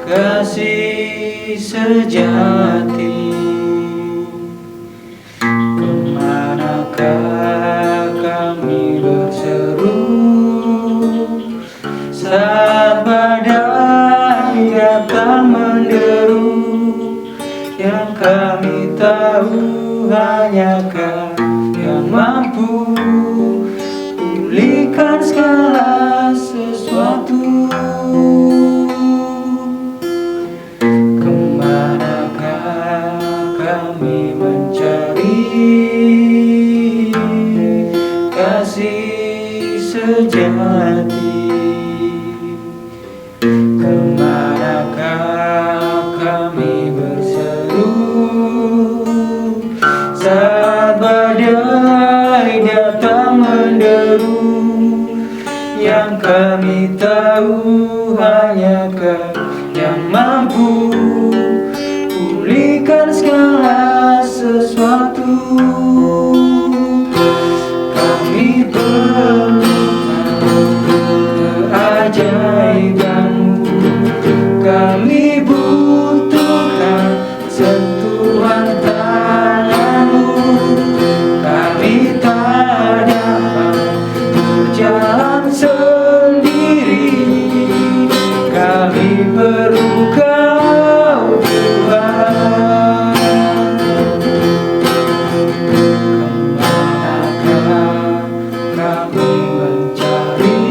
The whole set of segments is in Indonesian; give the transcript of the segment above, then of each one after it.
Kasih sejati, kemanakah kami berseru saat badai datang menderu? Yang kami tahu hanya Kau yang mampu pulihkan segala sesuatu. Kami mencari kasih sejati, kemanakah kami berseru saat badai datang menderu? Yang kami tahu hanya Kau yang mampu pulihkan segala sesuatu. Kami perlukan keajaiban-Mu, kami butuhkan sentuhan tangan-Mu. Kami tak dapat berjalan sendiri, kami perlu Kau Tuhan. Kemanakah kami mencari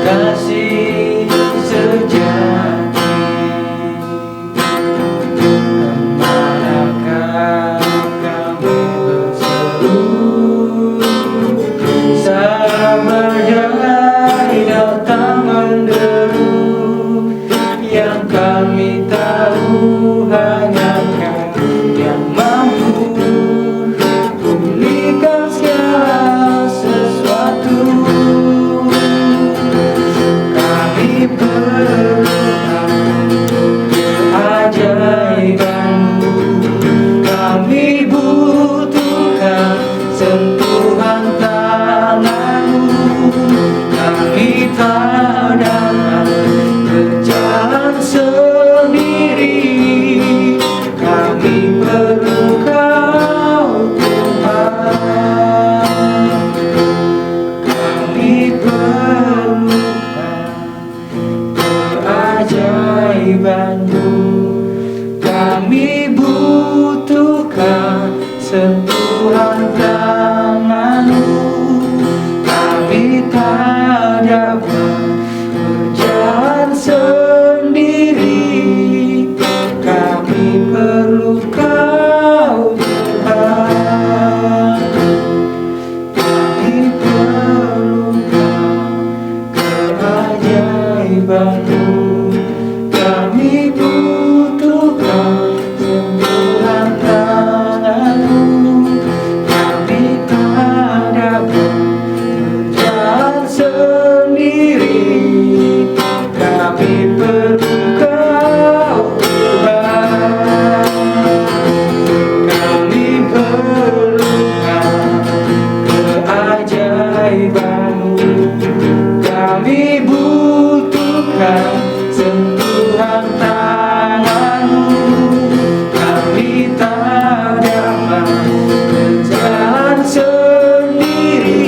kasih sejati? Kemanakah kami berseru saat badai datang menderu? Yang kami tahu hanya Kau yang mampu pulihkan segala sesuatu. Kami perlukan keajaiban-Mu, kami butuhkan sentuhan tangan-Mu. Kami tak dapat berjalan sendiri, kami perlu Kau Tuhan. Kami perlukan keajaiban-Mu, kami butuhkan sentuhan tangan-Mu. Kami tak dapat berjalan sendiri, kami perlu Kau Tuhan. Kami perlukan keajaiban-Mu, kami butuhkan sentuhan tangan-Mu. Kami tak dapat berjalan sendiri, kami perlu Kau Tuhan. Kami perlukan keajaiban-Mu, kami butuhkan sentuhan tangan-Mu. Kami tak dapat berjalan sendiri,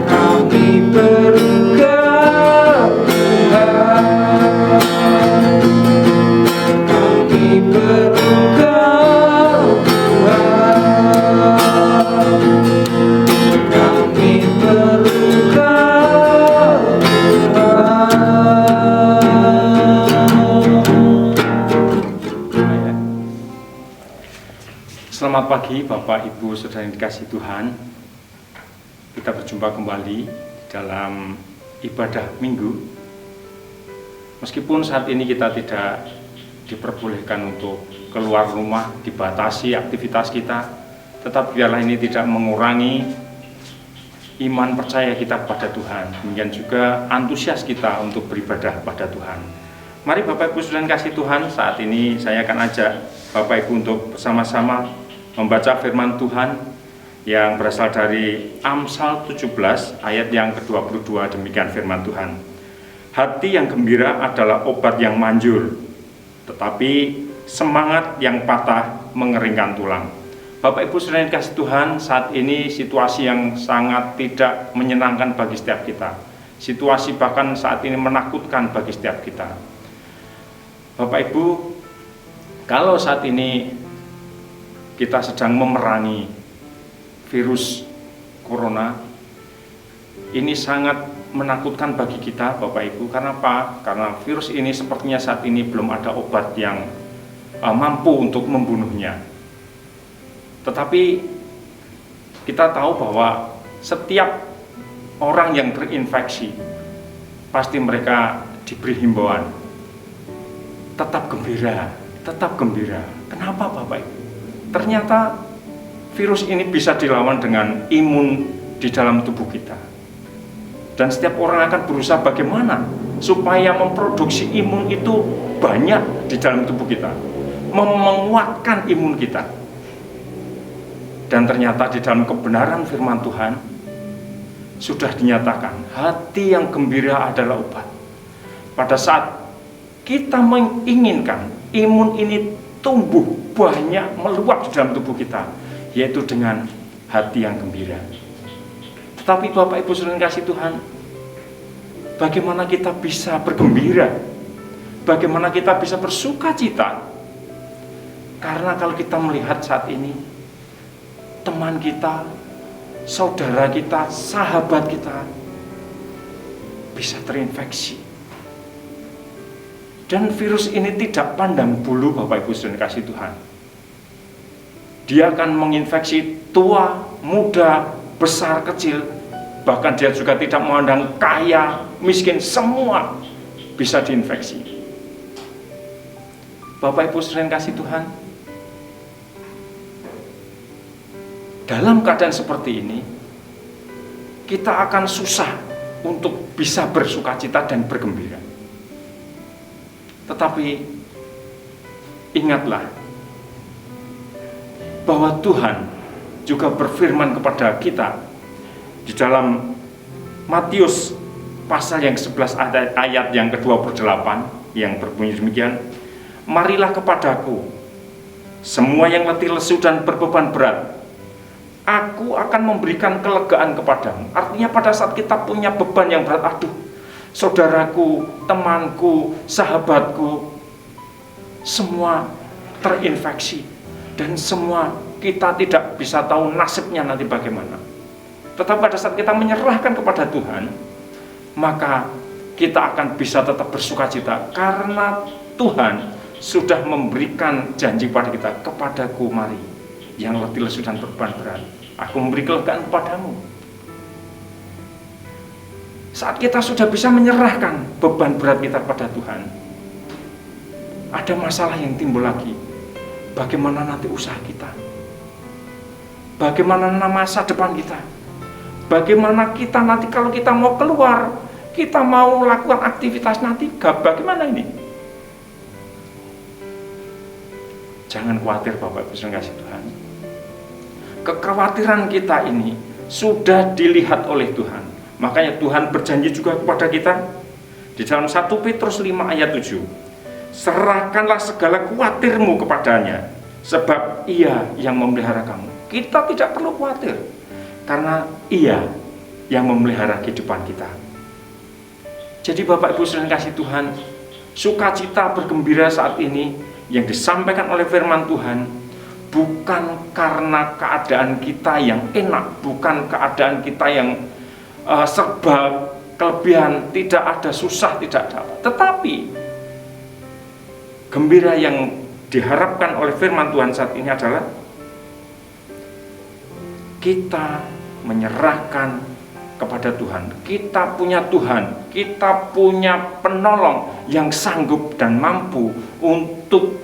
kami perlu Kau Tuhan. Kami perlu Kau Tuhan. Kami perlu Kau Tuhan. Selamat pagi Bapak Ibu Saudara yang dikasihi Tuhan. Kita berjumpa kembali dalam ibadah minggu. Meskipun saat ini kita tidak diperbolehkan untuk keluar rumah, dibatasi aktivitas kita, tetapi biarlah ini tidak mengurangi iman percaya kita kepada Tuhan, demikian juga antusias kita untuk beribadah pada Tuhan. Mari Bapak Ibu Saudara kasih Tuhan, saat ini saya akan ajak Bapak Ibu untuk bersama-sama membaca firman Tuhan yang berasal dari Amsal 17 ayat yang ke-22. Demikian firman Tuhan. Hati yang gembira adalah obat yang manjur, tetapi semangat yang patah mengeringkan tulang. Bapak Ibu Saudara yang kasih Tuhan, saat ini situasi yang sangat tidak menyenangkan bagi setiap kita. Situasi bahkan saat ini menakutkan bagi setiap kita. Bapak Ibu, kalau saat ini kita sedang memerangi virus corona, ini sangat menakutkan bagi kita Bapak Ibu. Karena apa? Karena virus ini sepertinya saat ini belum ada obat yang mampu untuk membunuhnya. Tetapi kita tahu bahwa setiap orang yang terinfeksi pasti mereka diberi himbauan tetap gembira, tetap gembira. Kenapa Bapak Ibu? Ternyata virus ini bisa dilawan dengan imun di dalam tubuh kita. Dan setiap orang akan berusaha bagaimana supaya memproduksi imun itu banyak di dalam tubuh kita, menguatkan imun kita. Dan ternyata di dalam kebenaran firman Tuhan sudah dinyatakan hati yang gembira adalah obat. Pada saat kita menginginkan imun ini tumbuh banyak, meluap di dalam tubuh kita, yaitu dengan hati yang gembira. Tetapi Bapak Ibu Saudara kasih Tuhan, bagaimana kita bisa bergembira? Bagaimana kita bisa bersuka cita? Karena kalau kita melihat saat ini, teman kita, saudara kita, sahabat kita bisa terinfeksi. Dan virus ini tidak pandang bulu Bapak Ibu Saudara kasih Tuhan. Dia akan menginfeksi tua, muda, besar, kecil. Bahkan dia juga tidak memandang kaya, miskin, semua bisa diinfeksi. Bapak Ibu Saudara kasih Tuhan, dalam keadaan seperti ini, kita akan susah untuk bisa bersukacita dan bergembira. Tetapi ingatlah bahwa Tuhan juga berfirman kepada kita di dalam Matius pasal yang 11 ayat yang ke-28 yang berbunyi demikian, marilah kepadaku semua yang letih lesu dan berbeban berat, aku akan memberikan kelegaan kepadamu. Artinya pada saat kita punya beban yang berat, aduh, saudaraku, temanku, sahabatku, semua terinfeksi. Dan semua kita tidak bisa tahu nasibnya nanti bagaimana. Tetapi pada saat kita menyerahkan kepada Tuhan, maka kita akan bisa tetap bersukacita. Karena Tuhan sudah memberikan janji pada kita, kepadaku mari yang letih lesu dan berbeban berat, aku memberi kelegaan kepadamu. Saat kita sudah bisa menyerahkan beban berat kita kepada Tuhan, ada masalah yang timbul lagi. Bagaimana nanti usaha kita? Bagaimana masa depan kita? Bagaimana kita nanti kalau kita mau keluar, kita mau lakukan aktivitas nanti, bagaimana ini? Jangan khawatir Bapak Ibu yang kasih Tuhan. Kekhawatiran kita ini sudah dilihat oleh Tuhan. Makanya Tuhan berjanji juga kepada kita di dalam 1 Petrus 5 ayat 7. Serahkanlah segala khawatirmu kepadanya, sebab Ia yang memelihara kamu. Kita tidak perlu khawatir, karena Ia yang memelihara kehidupan kita. Jadi Bapak Ibu saudara kasih Tuhan, sukacita bergembira saat ini yang disampaikan oleh firman Tuhan bukan karena keadaan kita yang enak, bukan keadaan kita yang serba kelebihan, tidak ada susah, tidak ada apa. Tetapi gembira yang diharapkan oleh firman Tuhan saat ini adalah kita menyerahkan kepada Tuhan. Kita punya Tuhan, kita punya penolong yang sanggup dan mampu untuk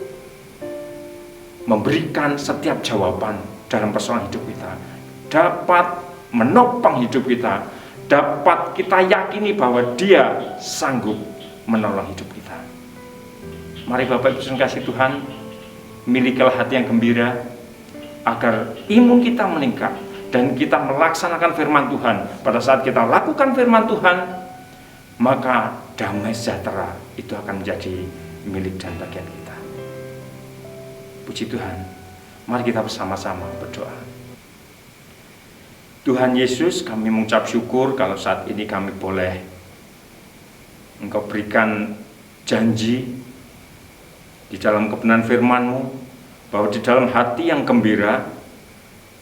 memberikan setiap jawaban dalam persoalan hidup kita, dapat menopang hidup kita, dapat kita yakini bahwa Dia sanggup menolong hidup kita. Mari Bapak Ibu kasih Tuhan, milikilah hati yang gembira agar imun kita meningkat dan kita melaksanakan firman Tuhan. Pada saat kita lakukan firman Tuhan, maka damai sejahtera itu akan menjadi milik dan bagian kita. Puji Tuhan, mari kita bersama-sama berdoa. Tuhan Yesus, kami mengucap syukur kalau saat ini kami boleh Engkau berikan janji di dalam kebenaran firman-Mu, bahwa di dalam hati yang gembira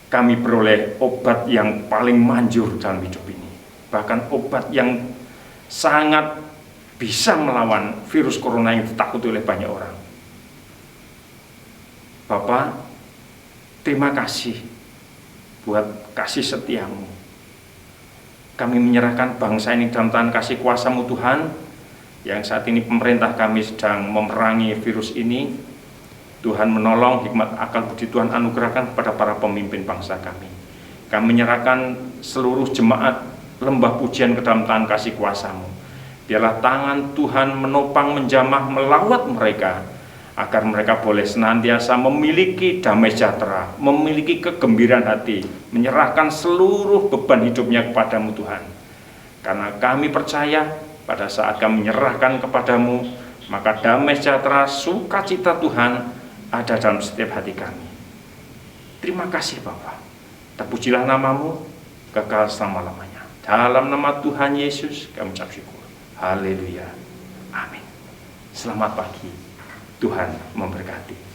kami beroleh obat yang paling manjur dalam hidup ini, bahkan obat yang sangat bisa melawan virus corona yang ditakuti oleh banyak orang. Bapa, terima kasih buat kasih setia-Mu. Kami menyerahkan bangsa ini dalam tangan kasih kuasa-Mu Tuhan, yang saat ini pemerintah kami sedang memerangi virus ini. Tuhan menolong, hikmat akal budi Tuhan anugerahkan kepada para pemimpin bangsa kami. Kami menyerahkan seluruh jemaat lembah pujian ke dalam tangan kasih kuasa-Mu. Biarlah tangan Tuhan menopang, menjamah, melawat mereka, agar mereka boleh senantiasa memiliki damai sejahtera, memiliki kegembiraan hati, menyerahkan seluruh beban hidupnya kepadamu Tuhan. Karena kami percaya pada saat kami menyerahkan kepadamu, maka damai sejahtera, sukacita Tuhan ada dalam setiap hati kami. Terima kasih Bapa. Terpujilah namamu kekal selama-lamanya. Dalam nama Tuhan Yesus kami ucap syukur. Haleluya. Amin. Selamat pagi. Tuhan memberkati.